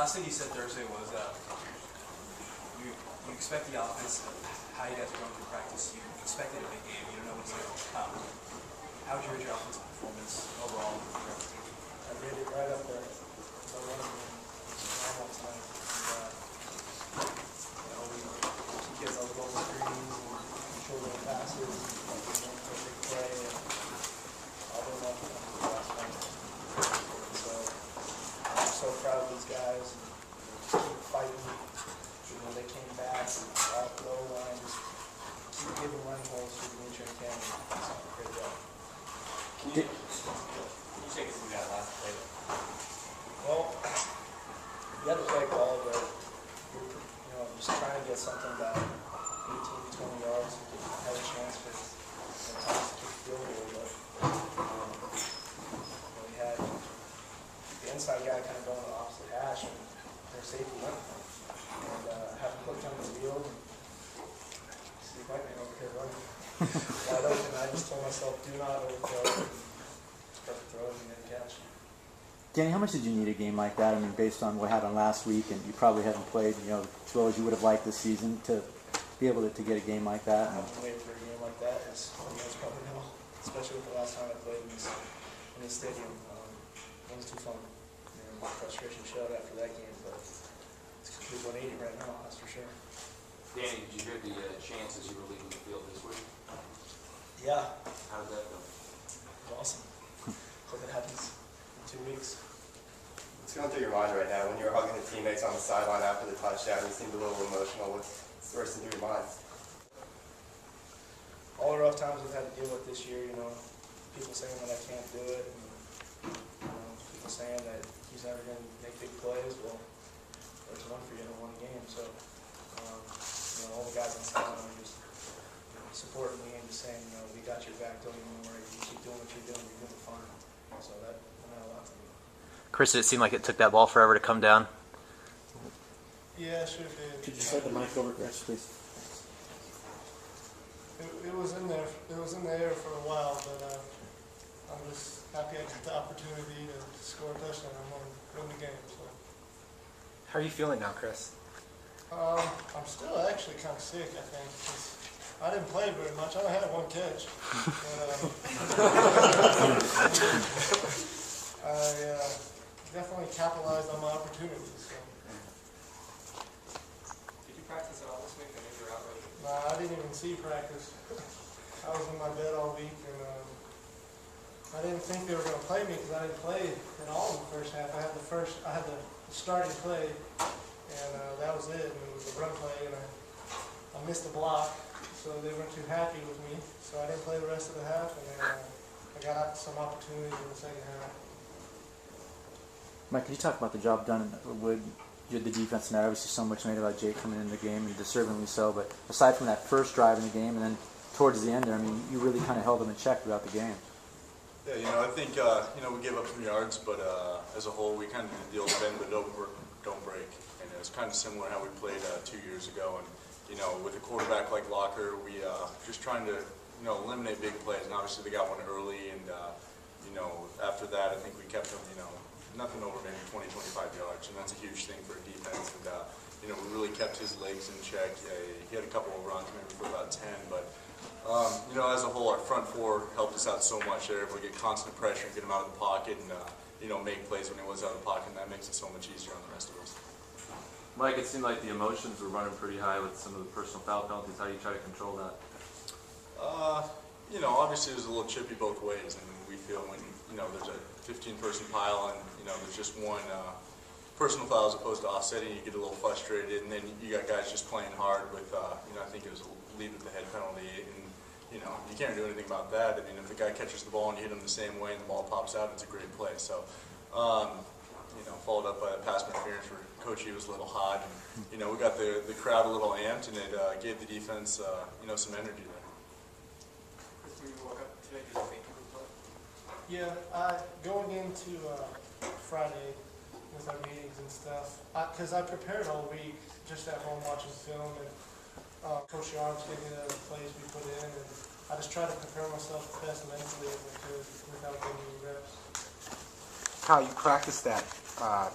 last thing you said Thursday was you expect the offense, how you guys are going through practice, you expected a big game, you don't know what's going to come. How would you rate your offensive performance overall? I rated it right up there. So one of them was normal tonight. We get those little screens and control their passes, and perfect play, and all those off the last night. So I'm so proud of these guys and keep fighting. You know, they came back off the low line, just keep giving running holes for Dimitri and Cameron. It's a great job. Can you take us through that last play? Well, you had to play ball, but you're just trying to get something about 18 to 20 yards to have a chance for times to kick the field goal. But we had the inside guy kind of going to the opposite hash, and their safety went for him. And having looked on the field and see Mike Nixon over here running wide open, I just told myself, do not overthrow. Perfect throw and then catch. Danny, how much did you need a game like that? I mean, based on what happened last week, and you probably haven't played, as well as you would have liked this season, to be able to get a game like that. I've been waiting for a game like that, as you guys probably know, especially with the last time I played in this stadium. It was too fun. Frustration showed after that game, but it's complete 180 right now, that's for sure. Danny, did you hear the chances you were leaving the field this week? Yeah. How did that go? It was awesome. Hope it happens in 2 weeks. What's going through your mind right now when you were hugging the teammates on the sideline after the touchdown? You seemed a little emotional. What's racing through your mind? All the rough times we've had to deal with this year, people saying that I can't do it, and people saying that he's never going to make big plays. Well, there's one for you in one game. So, all the guys on the sideline are just supporting me and just saying, we got your back, don't even worry. You keep doing what you're doing fine. So that meant a lot to me. Chris, did it seem like it took that ball forever to come down? Yeah, it sure did. Could you slide the mic over, Chris, please? It was in there. It was in the air for a while, but I'm just happy I got the opportunity to score a touchdown and win the game. So. How are you feeling now, Chris? I'm still actually kind of sick, I think. I didn't play very much. I only had one catch. I definitely capitalized on my opportunities. So. Did you practice at all this week? I know you were out early. Nah, I didn't even see practice. I was in my bed all week, and I didn't think they were going to play me because I didn't play at all in the first half. I had the starting play, and that was it. And it was a run play, and I missed the block. So they weren't too happy with me, so I didn't play the rest of the half, and then I got some opportunities in the second half. Mike, could you talk about the job done with the defense tonight? Obviously, so much made about Jake coming in the game, and deservingly so. But aside from that first drive in the game, and then towards the end there, you really kind of held them in check throughout the game. Yeah, I think we gave up some yards, but as a whole, we kind of did the deal bend but don't break, and it was kind of similar to how we played 2 years ago. And with a quarterback like Locker, we just trying to, eliminate big plays. And obviously they got one early, and, after that, I think we kept them, nothing over maybe 20, 25 yards. And that's a huge thing for a defense. And, we really kept his legs in check. He had a couple of runs, maybe for about 10. But, as a whole, our front four helped us out so much. They're able to get constant pressure and get him out of the pocket and, make plays when he was out of the pocket. And that makes it so much easier on the rest of us. Mike, it seemed like the emotions were running pretty high with some of the personal foul penalties. How do you try to control that? Obviously it was a little chippy both ways, and we feel when, there's a 15-person pile and, there's just one personal foul as opposed to offsetting, you get a little frustrated, and then you got guys just playing hard with, I think it was a lead with the head penalty, and, you can't do anything about that. I mean, if the guy catches the ball and you hit him the same way and the ball pops out, it's a great play. So, followed up by a pass interference where Coach E was a little hot, and we got the crowd a little amped, and it gave the defense some energy there. Chris, when you woke up today, did you think you would play? Yeah, going into Friday with our meetings and stuff, because I prepared all week just at home watching film, and Coach Yarnes gave me the plays we put in, and I just tried to prepare myself the best mentally as I could without getting any reps. Kyle, you practice that, that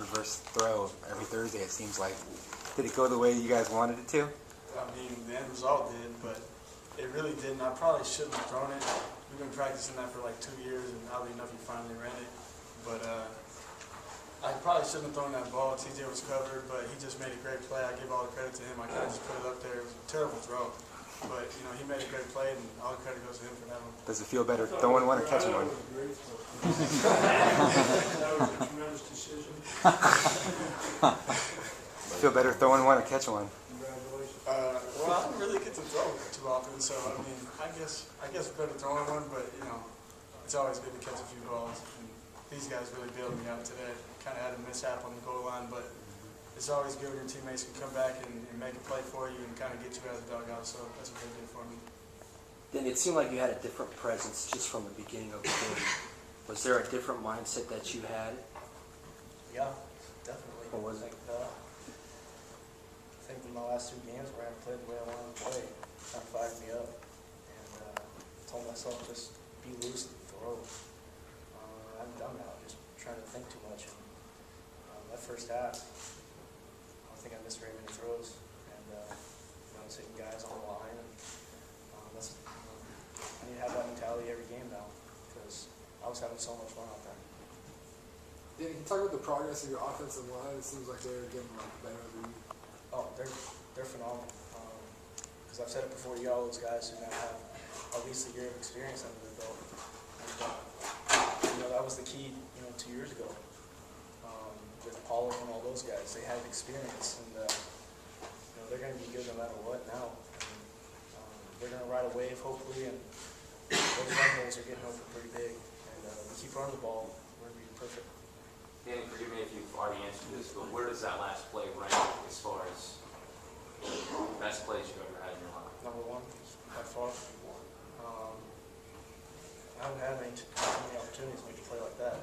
reverse throw every Thursday, it seems like. Did it go the way you guys wanted it to? I mean, the end result did, but it really didn't. I probably shouldn't have thrown it. We've been practicing that for like 2 years, and oddly enough, he finally ran it. But I probably shouldn't have thrown that ball. TJ was covered, but he just made a great play. I give all the credit to him. I kind of just put it up there. It was a terrible throw. But, he made a great play, and all the credit goes to him for that one. Does it feel better throwing one or catching one? That was a tremendous decision. Feel better throwing one or catching one? Congratulations. Well, I don't really get to throw too often, so, I mean, I guess it's better throwing one, but, it's always good to catch a few balls. And these guys really bailed me out today. Kind of had a mishap on the goal line, but it's always good when your teammates can come back and make a play for you and kind of get you out of the dugout, so that's what they did for me. Then it seemed like you had a different presence just from the beginning of the game. Was there a different mindset that you had? Yeah, definitely. What was it? I think in my last 2 games where I haven't played the way I wanted to play, kind of fired me up. And told myself just be loose and throw. I haven't done that. I'm just trying to think too much. And that first half, I think I missed very many throws. And I was hitting guys on the line. And I need to have that mentality every game now because I was having so much fun out there. Yeah, can you talk about the progress of your offensive line? It seems like they're getting better every week. Oh, they're phenomenal. Because I've said it before, you got all those guys who now have at least a year of experience under their belt. And, that was the key, 2 years ago. With Paulo and all those guys, they had experience, and they're going to be good no matter what now. They're going to ride a wave, hopefully, and those run goals are getting open pretty big. And we keep running the ball, we're going to be perfect. Danny, forgive me if you've already answered this, but where does that last play rank as far as best plays you've ever had in your life? Number 1, by far. I haven't had many opportunities to make a play like that.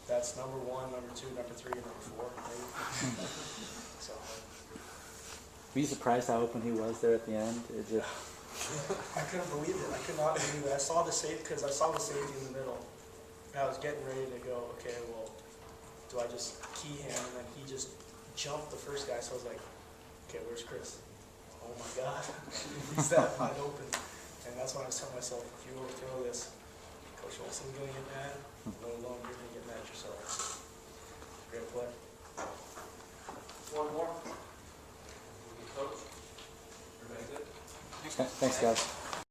That's number 1, number 2, number 3, and number 4, maybe. So. Were you surprised how open he was there at the end? I couldn't believe it. I could not believe it. I saw the safety in the middle. And I was getting ready to go, okay, well, do I just key him? And then he just jumped the first guy, so I was like, okay, where's Chris? Oh my God, he's that wide open. And that's when I was telling myself, if you overthrow this, Coach Olson's going to get mad, let alone you're going to get mad yourself. Great play. One more. Coach? Everybody good? Thanks, guys.